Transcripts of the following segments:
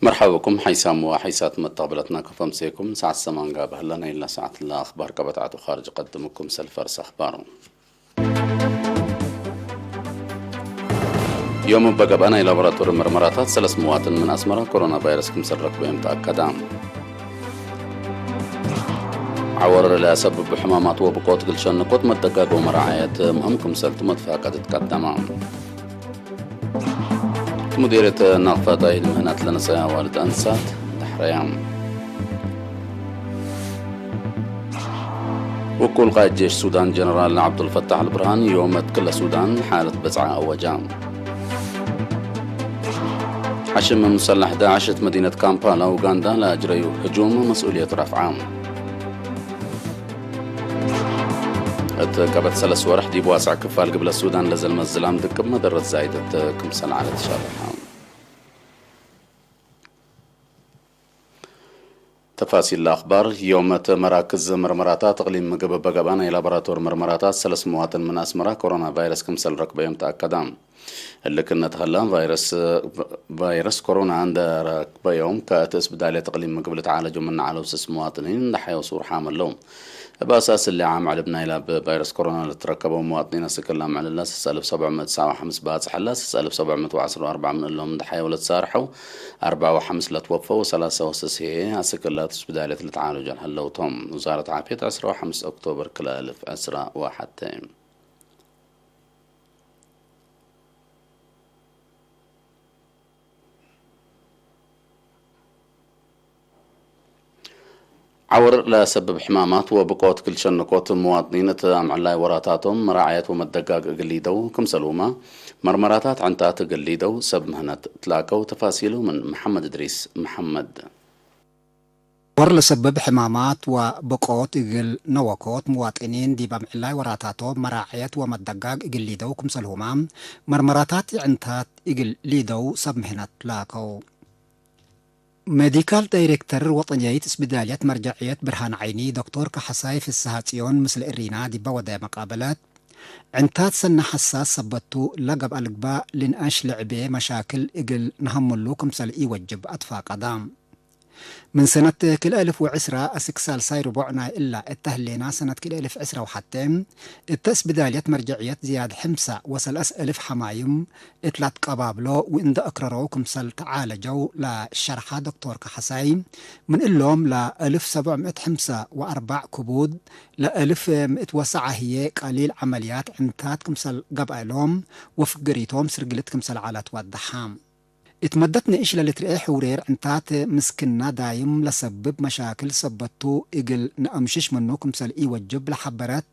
مرحبا بكم حيسام وحيسات متقبلتنا كفمسيكم ساعة السمان قابه لنا إلا ساعة الله أخبار كبتعت خارج قدمكم سلفرس أخبارهم يوم بقى أنا إلى لابراتور مرمراتات 3 مواطن من أسمرة كورونا فيروس كمسرق بهم تأكدام عور لا سبب حمامات وبقوت قلشان نقوت مدقاق ومراعيات مهمكم سلتمت فاقد تقدمام مديرة نقفة دايل مهنات لنسايا والد أنسات دحريام وكل قائد جيش السودان جنرال عبد الفتاح البرهاني يوم كل السودان حالة بزعة أو وجام حشم مسلح داعش مدينة كامبالا أوغندا لا أجري هجوم مسؤولية رفعام كبت سلس ورح ديب واسع كفال قبل السودان لزلم الزلام دكب مدرة زايدة كمسل على تشرحها تفاصيل الأخبار يوم مراكز مرمراتات تقليم مقبب بقبانا إلى لابراتور مرمراتات 3 مواطن من أسمرة كورونا فيروس كمسل ركبة يوم تأكدام اللي كنا تخلان فيروس كورونا عند ركبة يوم كاتس بدالة تقليم مقبل تعالجوا من على 6 مواطنين لحيا وصور حامل لهم بأساس اللي عام علبنا إلى فيروس كورونا اللي تركبوا مواطنين سكلهم على الناس 1795 بات حلاس 1714 من لهم ضحايا ولا تسارحوا 4 و5 لا توفوا و3 هي سكلات بداية التعالج هلوتهم وزارة عافية 5 أكتوبر كل 1000 أسرى وحتى عور لا سبب حمامات وبقوت كل شنقوت مواطنين تام على وراتاتهم مراعية ومدقاق قليدو كم سلومة مرمراتات عنتات قليدو سب مهنات تلاقوا تفاصيله من محمد إدريس محمد ور لسبب حمامات وبقوت إجل نوكوت مواطنين دي بمعلاي وراتاتو مراعية ومدقاق إجل ليدو كم سلومة مرمراتات عنتات إجل ليدو سب مهنات تلاقوا ميديكال دايركتر وطنية اسبدالية مرجعية برهان عيني دكتور كحساي في السهاتيون مثل إرينا دي بودا مقابلات عنتات سنة حساس سبتو لقب القباء لنقاش لعبة مشاكل إقل نهملو كمسل وجب أطفا قدام من سنة كل 1010 أسكسال سايرو بعنا إلا التهلينا سنة كل 1010 وحتى التأس بدالية مرجعية زياد حمسة وصل 1000 حمايم اتلات قبابلو وإن دا أقرروا كمسل تعالجوا للشرحة دكتور كحساي من اللوم 1700 حمسة و4 كبود 1100 هي قليل عمليات عنتات كمسل قبالهم وفقريتهم سرقلت كمسل على توضحام اتمدتنا إيش للترقي حورير عنتات مسكنا دايم لسبب مشاكل سببتو إقل نأمشش منو كمسال وجب لحبرات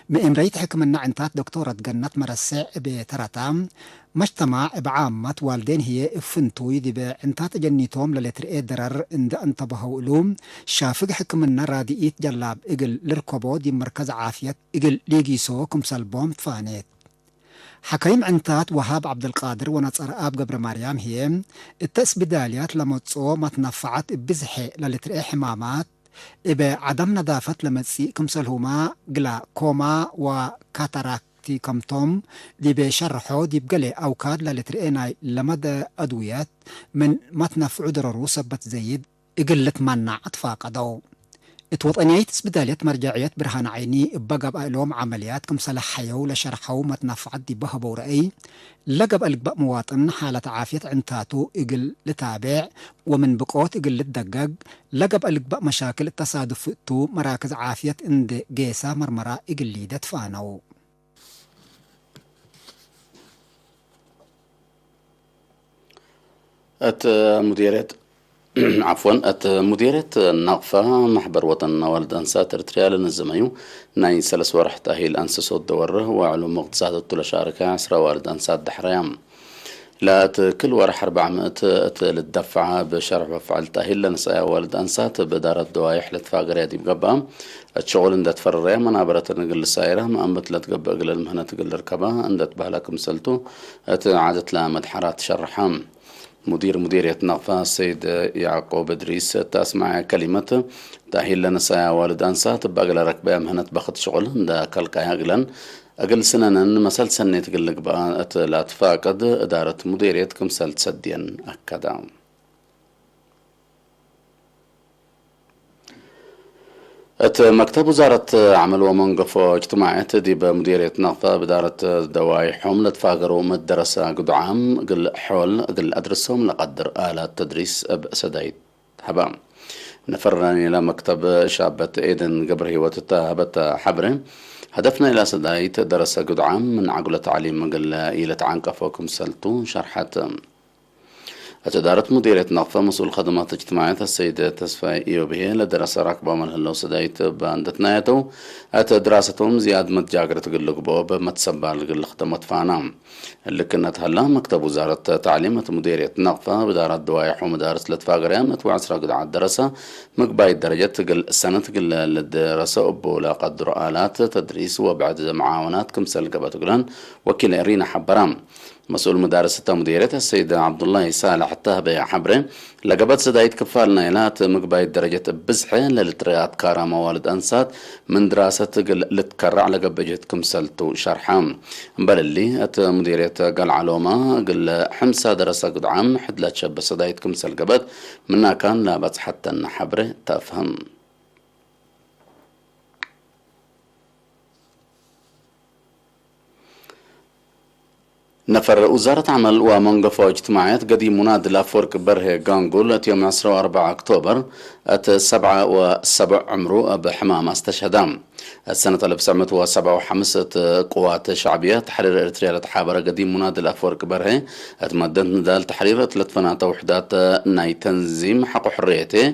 مئمريت حكمنا عنتات دكتورة جنات مرسع بترتام مجتمع بعامة والدين هي افنتوي دي بعنتات جنيتهم للترقي درر اند انتبهوا لهم شافق حكمنا رادئيت جلاب إقل لركبو دي مركز عافية إقل ليجيسو كمسال بوم تفانيت حكيم عنتات وهاب عبد القادر ونصر آب قبر مريم هي التأس بداليات لمتصو ما تنفعت بزحي للترقي حمامات إبا عدم نظافة لمتسي كمسلهما قلا كوما وكاتاراكتي كمتوم دي بشرحو دي بقلي أوكاد للترقينا لمدى أدويات من ما تنفعو دررو سبت زيد إقلة منع أطفاق دو اتوطنيت اسبدالية مرجعية برهان عيني بقب لهم عمليات كمسل حيو لشرحو ما تنفعت دي بهبو رأي لقب القباء مواطن حالة عافية عنتاتو إقل لتابع ومن بقوت إقل للدقاق لقب القباء مشاكل التصادف تو مراكز عافية اند جيسا مرمرا إقل ليدت فانو مديرة عفوا مديرة النقفة محبر وطن والد أنسات إرتريال الزميو ناي 3 ورح تأهيل أنسسو الدوره وعلوم اقتصاد التلاشاركة 10 والد أنسات دحريام لا كل ورح 400 للدفعة بشرح وفعل تأهيل لنسايا والد أنسات بدارة دوايح لتفاقر يدي بقبام الشغل اندت فرريا منابرة نقل السائرة ما أنبت لتقبق للمهنة تقل ركبها اندت بهلاك مسلتو عادت لها مدحرات شرحام مديرية نقفة السيد يعقوب إدريس تسمع كلمة تأهيل لنسايا والد أنسات بأقل ركبة مهنة بخت شغل دا كالكا يقلن أقل سنة مسال سنة تقلق بقى لا تفاقد إدارة مديرية كمسال تسدين أكدا مكتب وزارة عمل ومنقفة اجتماعات دي بمديرية نقطة بدارة دواي حملة فاقروا مدرسة قد عام قل حول قل أدرسهم لقدر آلات تدريس بسدايد حبام نفرني إلى مكتب شابة إيدن قبره وتتهبت حبره هدفنا إلى سدايد درس قد عام من عقلة تعليم قل إلى عنقفوكم سلتو شرحت أتدارت مديرية نقفة مسؤول خدمات اجتماعية السيدة تسفى إيوبية لدراسة راكبة من هلو سدايت باندتنايتو دراسة زياد متجاقرة تقلق بوب متسبع لقل خدمات فانام اللي كانت هلا مكتب وزارة تعليم مديرية نقفة بدارة دوايح ومدارس لتفاقريان وعسرة قدعة الدراسة مقباي الدرجة تقل السنة تقل للدراسة أبو لا قدر آلات تدريس وبعد معاونات كمسل قبة تقلان وكيل إرينا حبرام مسؤول مدارسة مديرية السيد عبد الله صالح التهبي حبره لقبت سدايت كفال نايلات مقباي درجة بزحة للتريات كارا موالد أنسات من دراسة لتكرع لقبجت كمسلتو شرحام بل اللي مديرية قال علومة قل حمسة دراسة قد عام حد لا تشب سدايت كمسل قبت منا كان لابد حتى حبره تفهم نفر وزارة عمل ومنقفة اجتماعات قديم مناد لافورك بره غانغول يوم 4 أكتوبر 7 عمرو بحمام استشهدام السنة 1957 قوات شعبية تحرير إريتريا لتحابر قديم مناد الأفورك بره أتمدد ندال تحرير 3 وحدات ناي تنظيم حق حريته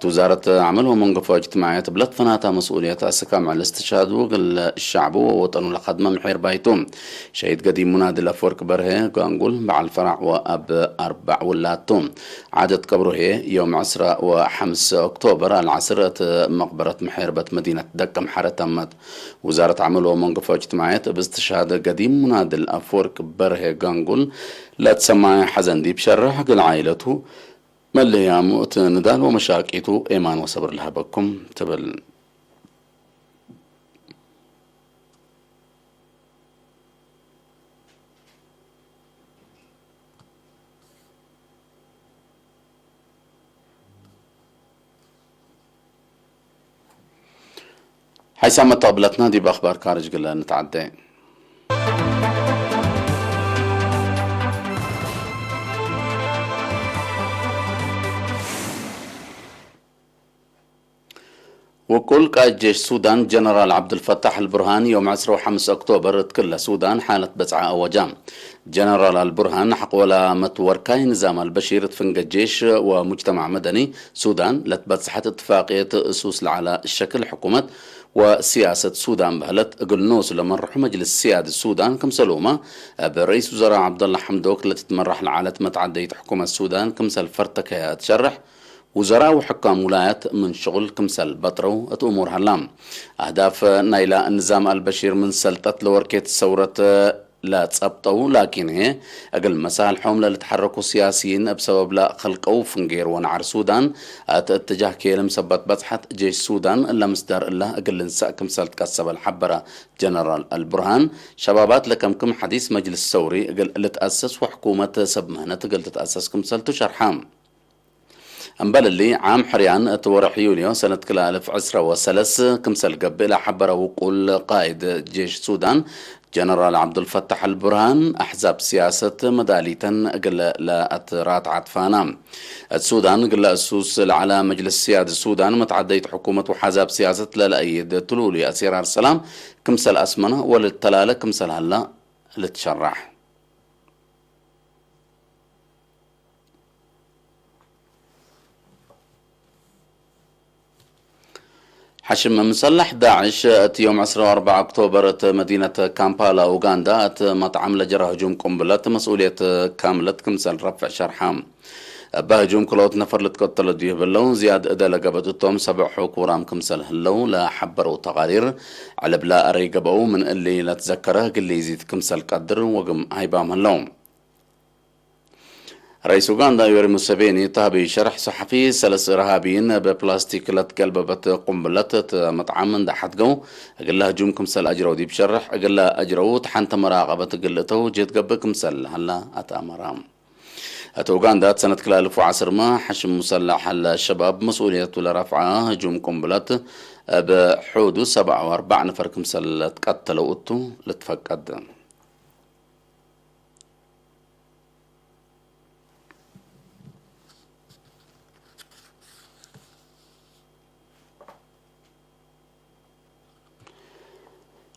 وزارة عمل ومنقفة اجتماعات بلد فناتا مسؤولية السكام على الاستشهاد وقل الشعب ووطن لخدمة محير بايتوم شهيد قديم مناد الأفورك بره قانقول مع الفرع وأب 4 ولاتوم عادة قبره يوم 5 أكتوبر العصر مقبرة محيربة مدينة دكم حارة تمت وزارة عمل ومنقفة اجتماعات باستشهاد قديم مناد الأفورك بره قانقول لا تسمع حزن دي بشرح قل عائلته مليام ندال ومشاكيته إيمان وصبر لها بكم تبل حيثما طابلتنا دي بأخبار خارج قلنا نتعدى وكل قائد جيش السودان جنرال عبد الفتاح البرهان يوم 5 أكتوبر تكل السودان حالة بسعة أوجام جنرال البرهان حق ولا متوركاي نظام البشير تفنق الجيش ومجتمع مدني سودان لتبسحت اتفاقية أسوس على الشكل حكومة وسياسة السودان بهلت قلنوس لما رحو مجلس سيادة السودان كم سلومة برئيس وزراء عبد الله حمدوك التي تمرح لعالة متعدية حكومة السودان كمسل فرتك تشرح وزراء وحكام ولايات من شغل كمسل بطرو أمور هلام أهداف نايلة النظام البشير من سلطة لوركيت ثورة لا تسبطوا لكن هي أقل مسائل حملة اللي تحركوا سياسيين بسبب لا خلقوا فنجير ونعر سودان اتجاه كيلم سبت بطحت جيش السودان إلا مصدر إلا أقل نساء كمسل تكسب الحبرة جنرال البرهان شبابات لكم حديث مجلس ثوري أقل اللي تأسس وحكومة سب مهنة أقل تتأسس كمسل تشرحام أمبال اللي عام حريان تورح يوليو سنة كلا 1013 كمسل قبل حبر وقول قائد جيش السودان جنرال عبد الفتاح البرهان أحزاب سياسة مداليتا قل لا أترات عطفانا السودان قل أسوس على مجلس سيادة السودان متعديت حكومة وحزاب سياسة للأيد تلولي أسيرار السلام كمسل أسمنة وللتلالة كمسل هلا لتشرح حشم مسلح داعش يوم 4 أكتوبر مدينة كامبالا أوغندا مطعم لجرى هجوم قنبلة مسؤولية كاملة كمسل رفع شرحام بهجوم كلوت نفر لتقتل ديه باللون زياد إذا لقبت التوم 7 حقوق ورام كمسل هلو لا حبروا تقارير على بلا أريقبوا من اللي لا تذكره قل يزيد كمسل قدر وقم هايبام هلوم رئيس أوغندا يوري موسيفيني طابي شرح صحفي سلس إرهابيين ببلاستيك لتقلبت قنبلة مطعم دحت جو قال له هجوم كمسل أجرو دي بشرح قال له أجرو تحنت مراقبة قلته جيت قبل كمسل هلا أتأمرام أوغندا سنة 2010 ما حشم مسلح الشباب مسؤولية لرفع هجوم قنبلة بحودو 7 نفر كمسل تقتلوا قطو لتفقد.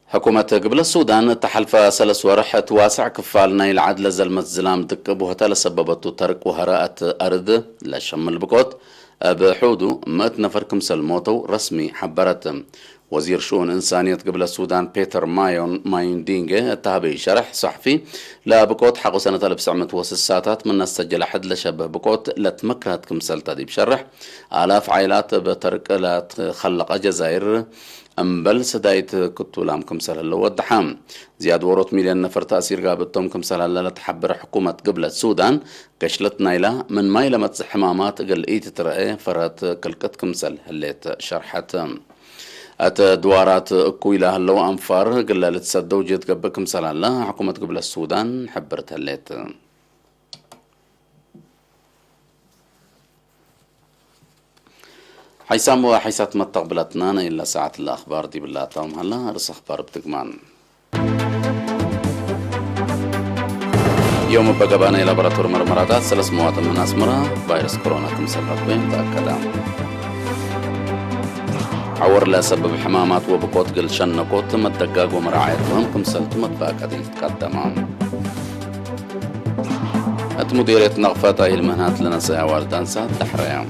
حكومة قبل السودان تحلف 3 ورح تواسع كفال نايل عدل زلمة زلام دقب وهتال سببتو ترك وهراءة أرض لشم البكوت بحودو 100 نفر كمسل موتو رسمي حبرت. وزير شؤون إنسانية قبل السودان بيتر مايون دينجي التهبي شرح صحفي لا بكوت حقو سنة 1906 من السجل حد لشبه بكوت لتمكنت كمسل تدي بشرح آلاف عائلات بترك لا تخلق جزائر أمبل سدايت كتو لام كمسل اللي ودحام زياد وروت 1,000,000 نفر تأثير قابلتهم كمسل اللي تحبر حكومة قبل السودان قشلت نايلة من مايلة متس حمامات قل إيت ترأي فرات كلكت كمسل هليت شرحت دوارات كويلة هلو أنفار قل لتسدو جيت قبل كمسل الله حكومة قبل السودان حبرت هليت. حيسام وحيسات متقبلتنا إلا ساعة الأخبار دي بالله طام هلا رس أخبار بتقمان يوم بقبانا إلى براتور مرمراتات 3 مواطن من أسمرة فيروس كورونا كمسل رطبين تأكدا عور لا سبب حمامات وبقوت قل شنقوت متدقاق ومراعيتهم كمسلت متباكد يتقدمان مديرية نغفة هي المهنات لنا سيوال دانسات تحريام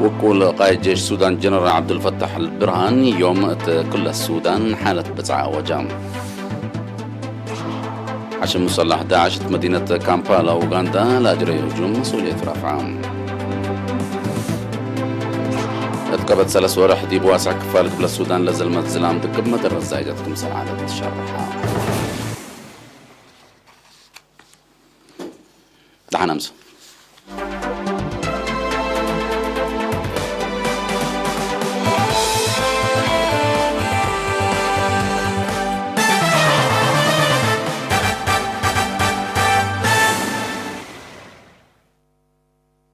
وكل قائد جيش السودان جنرال عبد الفتاح البرهان يوم كل السودان حالة بزعة وجام. عشان مسلح داعش مدينة كامبالا أوغندا لا جري هجوم مسؤولية رفع. اتقبت 3 ورح ديب واسع كفالة قبل السودان لزلمة زلام دقب مدر الزايدتكم سعادة الشرحة. دعنا نمسو